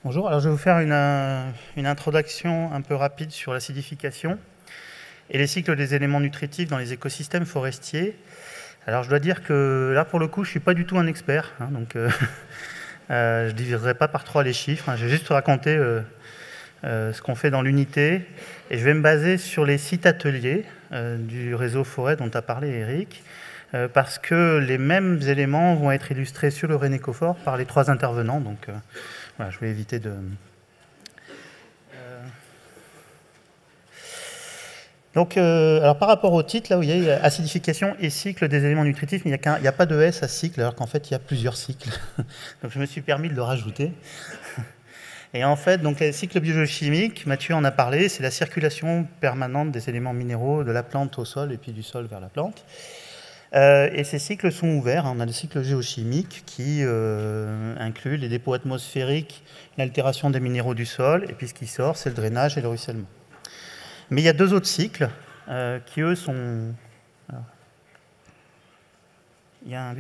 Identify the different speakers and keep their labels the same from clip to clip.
Speaker 1: Bonjour, alors je vais vous faire une introduction un peu rapide sur l'acidification et les cycles des éléments nutritifs dans les écosystèmes forestiers. Alors je dois dire que là pour le coup je ne suis pas du tout un expert, donc je ne diviserai pas par 3 les chiffres, je vais juste raconter ce qu'on fait dans l'unité et je vais me baser sur les sites ateliers du réseau forêt dont a parlé Eric, parce que les mêmes éléments vont être illustrés sur le Rénécophore par les 3 intervenants, donc voilà, je vais éviter de... Donc, alors par rapport au titre, là où il y a acidification et cycle des éléments nutritifs, il n'y a pas de S à cycle, alors qu'en fait il y a plusieurs cycles. Donc je me suis permis de le rajouter. Et en fait, donc les cycles biogéochimiques, Mathieu en a parlé, c'est la circulation permanente des éléments minéraux de la plante au sol et puis du sol vers la plante. Et ces cycles sont ouverts. On a le cycle géochimique qui inclut les dépôts atmosphériques, l'altération des minéraux du sol, et puis ce qui sort, c'est le drainage et le ruissellement. Mais il y a 2 autres cycles qui, eux, sont... Alors, il y a un...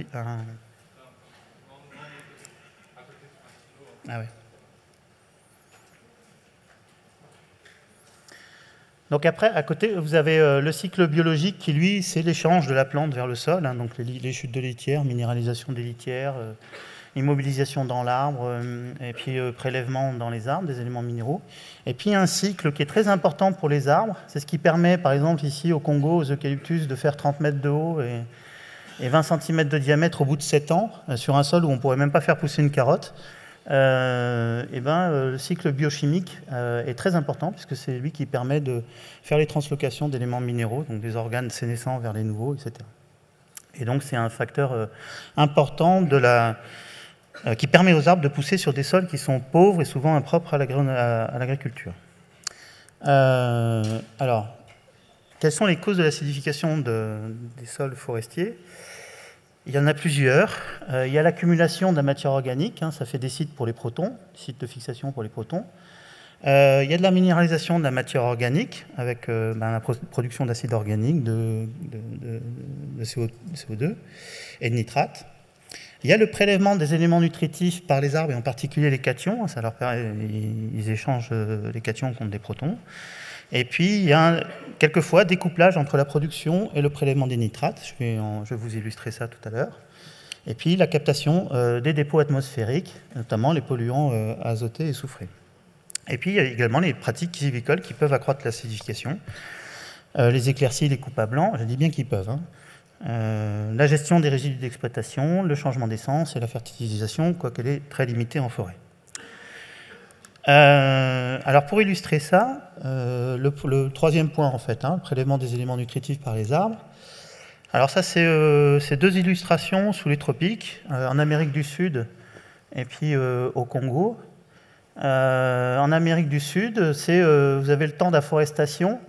Speaker 1: Ah ouais. Donc après, à côté, vous avez le cycle biologique qui, lui, c'est l'échange de la plante vers le sol, donc les chutes de litière, minéralisation des litières, immobilisation dans l'arbre, et puis prélèvement dans les arbres des éléments minéraux. Et puis un cycle qui est très important pour les arbres, c'est ce qui permet, par exemple, ici au Congo, aux eucalyptus, de faire 30 mètres de haut et 20 cm de diamètre au bout de 7 ans, sur un sol où on ne pourrait même pas faire pousser une carotte. Le cycle biochimique est très important puisque c'est lui qui permet de faire les translocations d'éléments minéraux, donc des organes sénescents vers les nouveaux, etc. Et donc c'est un facteur important qui permet aux arbres de pousser sur des sols qui sont pauvres et souvent impropres à l'agriculture. Alors, quelles sont les causes de l'acidification des sols forestiers ? Il y en a plusieurs. Il y a l'accumulation de la matière organique, ça fait des sites pour les protons, des sites de fixation pour les protons. Il y a de la minéralisation de la matière organique avec la production d'acide organique, de CO2 et de nitrate. Il y a le prélèvement des éléments nutritifs par les arbres et en particulier les cations. Ils échangent les cations contre des protons. Et puis, il y a quelquefois découplage entre la production et le prélèvement des nitrates. Je vais vous illustrer ça tout à l'heure. Et puis, la captation des dépôts atmosphériques, notamment les polluants azotés et soufrés. Et puis, il y a également les pratiques sylvicoles qui peuvent accroître l'acidification. Les éclaircies, les coupes à blanc, je dis bien qu'ils peuvent. La gestion des résidus d'exploitation, le changement d'essence et la fertilisation, quoiqu'elle est très limitée en forêt. Alors pour illustrer ça, le troisième point en fait, le prélèvement des éléments nutritifs par les arbres. Alors ça c'est 2 illustrations sous les tropiques, en Amérique du Sud et puis au Congo. En Amérique du Sud, vous avez le temps d'afforestation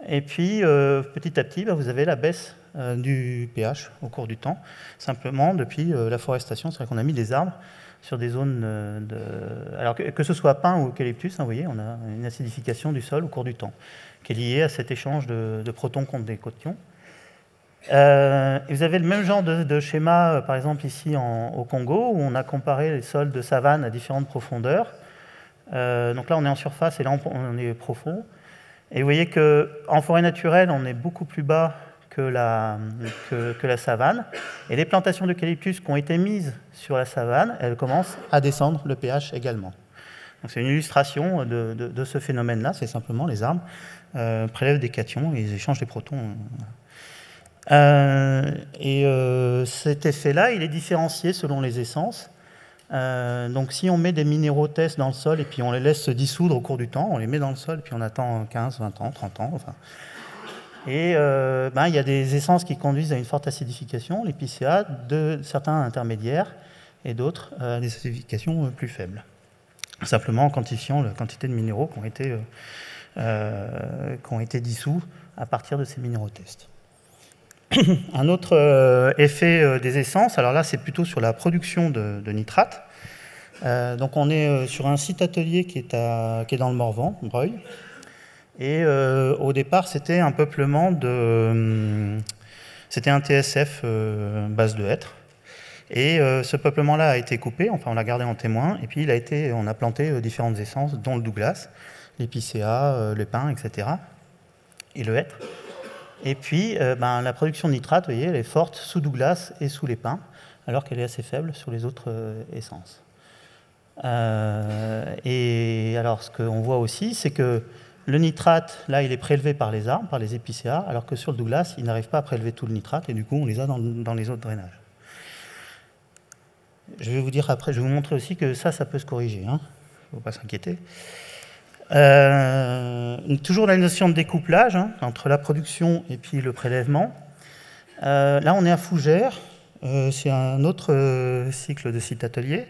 Speaker 1: et puis petit à petit vous avez la baisse du pH au cours du temps, simplement depuis l'afforestation, c'est-à-dire qu'on a mis des arbres sur des zones Alors que ce soit pin ou eucalyptus, vous voyez, on a une acidification du sol au cours du temps, qui est liée à cet échange de protons contre des cations. Et vous avez le même genre de schéma, par exemple ici au Congo, où on a comparé les sols de savane à différentes profondeurs. Donc là, on est en surface et là, on est profond. Et vous voyez qu'en forêt naturelle, on est beaucoup plus bas que la savane. Et les plantations d'eucalyptus qui ont été mises sur la savane, elles commencent à descendre le pH également. Donc c'est une illustration de ce phénomène-là, c'est simplement les arbres prélèvent des cations et ils échangent des protons. Cet effet-là, il est différencié selon les essences. Donc si on met des minéraux tests dans le sol et puis on les laisse se dissoudre au cours du temps, on les met dans le sol et puis on attend 15, 20 ans, 30 ans, enfin... Et il y a des essences qui conduisent à une forte acidification, les PCA, de certains intermédiaires et d'autres à des acidifications plus faibles. Simplement en quantifiant la quantité de minéraux qui ont été dissous à partir de ces minéraux tests. Un autre effet des essences, alors là c'est plutôt sur la production de nitrates. Donc on est sur un site atelier qui est dans le Morvan, Breuil. Et au départ, c'était un peuplement c'était un TSF base de hêtre. Et ce peuplement-là a été coupé, enfin on l'a gardé en témoin, et puis on a planté différentes essences, dont le Douglas, l'épicéa, le pin, etc., et le hêtre. Et puis la production de nitrate, vous voyez, elle est forte sous Douglas et sous les pins, alors qu'elle est assez faible sur les autres essences. Et alors ce qu'on voit aussi, c'est que le nitrate, là, il est prélevé par les arbres, par les épicéas, alors que sur le Douglas, il n'arrive pas à prélever tout le nitrate, et du coup, on les a dans les autres drainages. Je vais vous dire après, je vais vous montrer aussi que ça peut se corriger, hein. Il ne faut pas s'inquiéter. Toujours la notion de découplage, hein, entre la production et puis le prélèvement. Là, on est à Fougères, c'est un autre cycle de site atelier.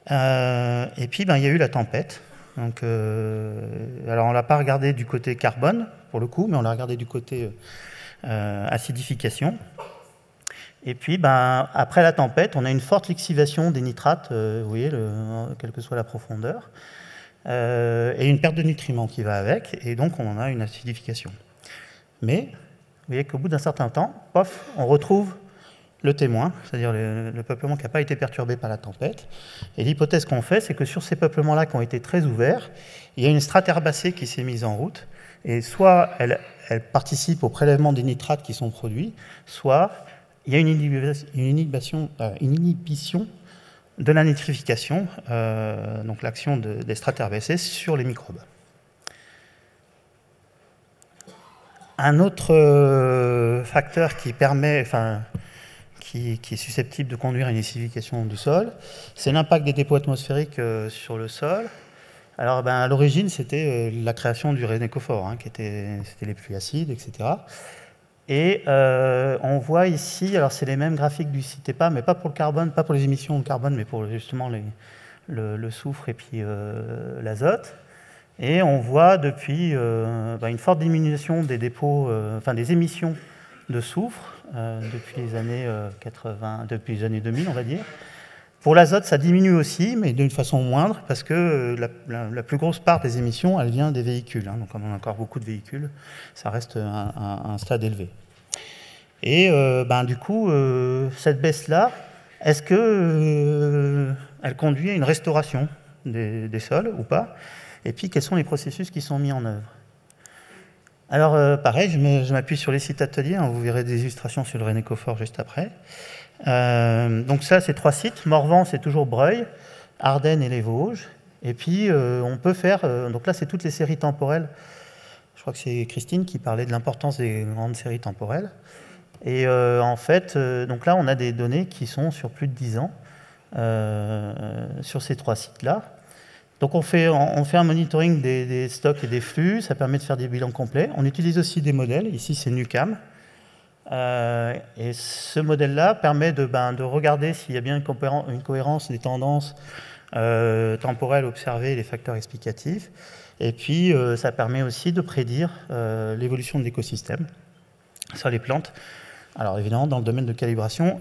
Speaker 1: Et puis, il y a eu la tempête. Donc, alors, on ne l'a pas regardé du côté carbone, pour le coup, mais on l'a regardé du côté acidification. Et puis, après la tempête, on a une forte lixivation des nitrates, vous voyez, quelle que soit la profondeur, et une perte de nutriments qui va avec, et donc on a une acidification. Mais, vous voyez qu'au bout d'un certain temps, pof, on retrouve le témoin, c'est-à-dire le peuplement qui n'a pas été perturbé par la tempête. Et l'hypothèse qu'on fait, c'est que sur ces peuplements-là qui ont été très ouverts, il y a une strate herbacée qui s'est mise en route, et soit elle participe au prélèvement des nitrates qui sont produits, soit il y a une inhibition de la nitrification, donc l'action des strates herbacées sur les microbes. Un autre facteur qui permet, qui est susceptible de conduire à une acidification du sol, c'est l'impact des dépôts atmosphériques sur le sol. Alors, à l'origine, c'était la création du rénécophore, hein, c'était les pluies acides, etc. Et on voit ici, alors c'est les mêmes graphiques du site EPA, mais pas pour le carbone, pas pour les émissions de carbone, mais pour justement le soufre et puis l'azote. Et on voit depuis une forte diminution des dépôts, des émissions de soufre depuis les années 80, depuis les années 2000, on va dire. Pour l'azote, ça diminue aussi, mais d'une façon moindre, parce que la plus grosse part des émissions, elle vient des véhicules. Hein. Donc on a encore beaucoup de véhicules, ça reste un stade élevé. Et du coup, cette baisse-là, est-ce qu'elle conduit à une restauration des sols ou pas? Et puis, quels sont les processus qui sont mis en œuvre? Alors, pareil, je m'appuie sur les sites ateliers, hein, vous verrez des illustrations sur le rénécophore juste après. Donc ça, c'est 3 sites. Morvan, c'est toujours Breuil, Ardennes et les Vosges. Et puis, on peut faire... donc là, c'est toutes les séries temporelles. Je crois que c'est Christine qui parlait de l'importance des grandes séries temporelles. Et en fait, donc là, on a des données qui sont sur plus de 10 ans sur ces 3 sites-là. Donc on fait un monitoring des stocks et des flux, ça permet de faire des bilans complets. On utilise aussi des modèles, ici c'est NuCam. Et ce modèle-là permet de regarder s'il y a bien une cohérence des tendances temporelles observées et les facteurs explicatifs. Et puis ça permet aussi de prédire l'évolution de l'écosystème sur les plantes. Alors évidemment, dans le domaine de calibration,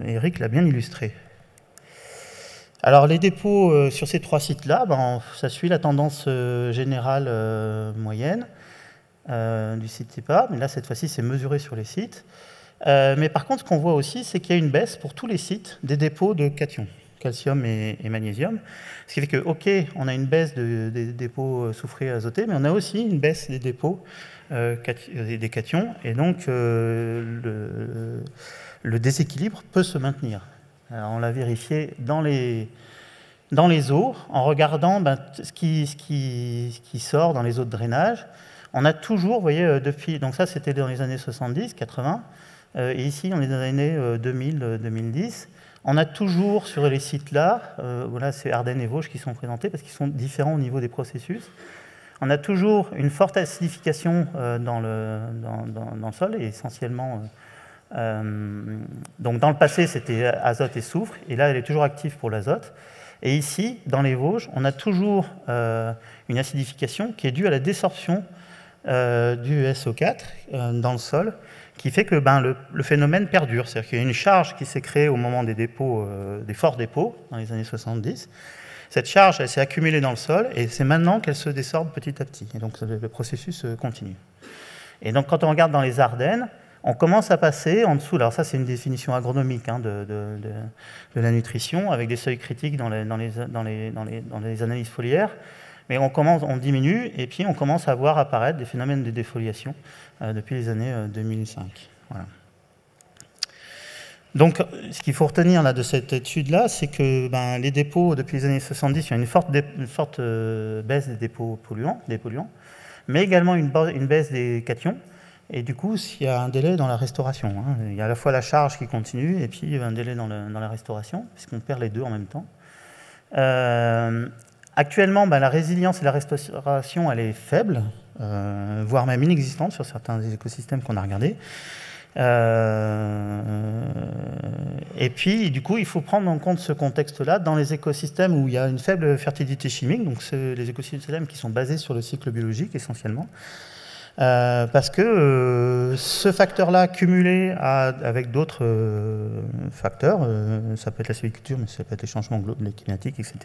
Speaker 1: Eric l'a bien illustré. Alors les dépôts sur ces 3 sites-là, ça suit la tendance générale moyenne du site EPA, mais là cette fois-ci c'est mesuré sur les sites. Mais par contre ce qu'on voit aussi, c'est qu'il y a une baisse pour tous les sites des dépôts de cations, calcium et magnésium. Ce qui fait que, ok, on a une baisse des dépôts soufrés azotés, mais on a aussi une baisse des dépôts des cations, et donc le déséquilibre peut se maintenir. Alors, on l'a vérifié dans les eaux, en regardant ce qui sort dans les eaux de drainage. On a toujours, vous voyez, depuis... Donc ça, c'était dans les années 70, 80. Et ici, on est dans les années 2000, 2010. On a toujours, sur les sites-là, voilà, c'est Ardennes et Vosges qui sont présentés, parce qu'ils sont différents au niveau des processus. On a toujours une forte acidification dans le sol, et essentiellement... donc dans le passé, c'était azote et soufre, et là, elle est toujours active pour l'azote. Et ici, dans les Vosges, on a toujours une acidification qui est due à la désorption du SO4 dans le sol, qui fait que le phénomène perdure. C'est-à-dire qu'il y a une charge qui s'est créée au moment des dépôts, des forts dépôts, dans les années 70. Cette charge, elle s'est accumulée dans le sol, et c'est maintenant qu'elle se désorbe petit à petit. Et donc le processus continue. Et donc quand on regarde dans les Ardennes, on commence à passer en dessous, alors ça c'est une définition agronomique hein, de la nutrition, avec des seuils critiques dans les analyses foliaires, mais on diminue, et puis on commence à voir apparaître des phénomènes de défoliation depuis les années 2005. Voilà. Donc, ce qu'il faut retenir là, de cette étude-là, c'est que les dépôts, depuis les années 70, il y a une forte baisse des dépôts polluants, mais également une baisse des cations. Et du coup, il y a un délai dans la restauration. Hein. Il y a à la fois la charge qui continue, et puis il y a un délai dans la restauration, puisqu'on perd les deux en même temps. Actuellement, la résilience et la restauration, elle est faible, voire même inexistante sur certains des écosystèmes qu'on a regardés. Et puis, du coup, il faut prendre en compte ce contexte-là dans les écosystèmes où il y a une faible fertilité chimique, donc les écosystèmes qui sont basés sur le cycle biologique essentiellement, parce que ce facteur-là cumulé avec d'autres facteurs, ça peut être la sylviculture, mais ça peut être les changements climatiques, etc.,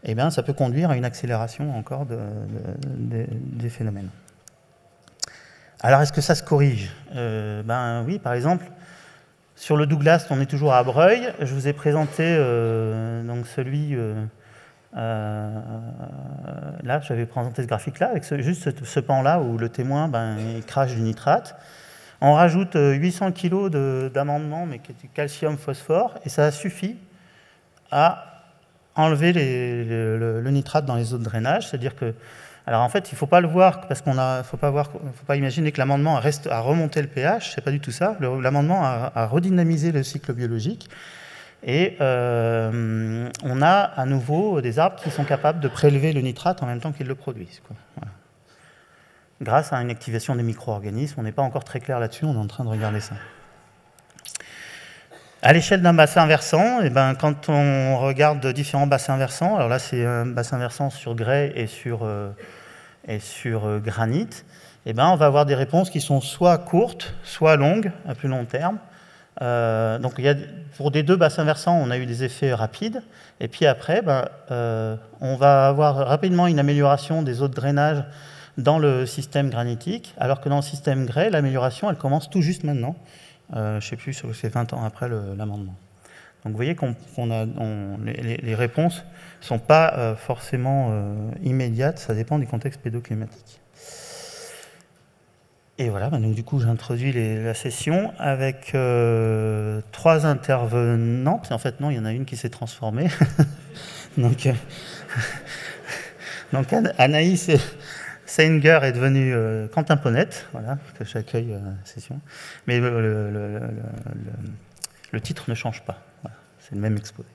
Speaker 1: eh bien, ça peut conduire à une accélération encore des phénomènes. Alors, est-ce que ça se corrige? Oui, par exemple, sur le Douglas, on est toujours à Breuil. Je vous ai présenté donc celui... là, j'avais présenté ce graphique-là, avec juste ce pan-là où le témoin il crache du nitrate. On rajoute 800 kg d'amendement, mais qui est du calcium-phosphore, et ça suffit à enlever le nitrate dans les eaux de drainage. C'est-à-dire que... Alors en fait, il ne faut pas le voir, parce qu'on faut pas imaginer que l'amendement a remonté le pH, c'est pas du tout ça. L'amendement a redynamisé le cycle biologique, et on a à nouveau des arbres qui sont capables de prélever le nitrate en même temps qu'ils le produisent. Voilà. Grâce à une activation des micro-organismes, on n'est pas encore très clair là-dessus, on est en train de regarder ça. À l'échelle d'un bassin versant, quand on regarde différents bassins versants, alors là c'est un bassin versant sur grès et sur granit, on va avoir des réponses qui sont soit courtes, soit longues, à plus long terme. Donc pour des deux bassins versants, on a eu des effets rapides, et puis après, on va avoir rapidement une amélioration des eaux de drainage dans le système granitique, alors que dans le système grès, l'amélioration, elle commence tout juste maintenant. Je ne sais plus, c'est 20 ans après l'amendement. Donc vous voyez les réponses ne sont pas forcément immédiates, ça dépend du contexte pédoclimatique. Et voilà, donc du coup j'introduis la session avec 3 intervenantes. En fait non, il y en a une qui s'est transformée. donc Anaïs Seinger est devenue Quentin Ponette, voilà, que j'accueille la session. Mais le titre ne change pas, voilà, c'est le même exposé.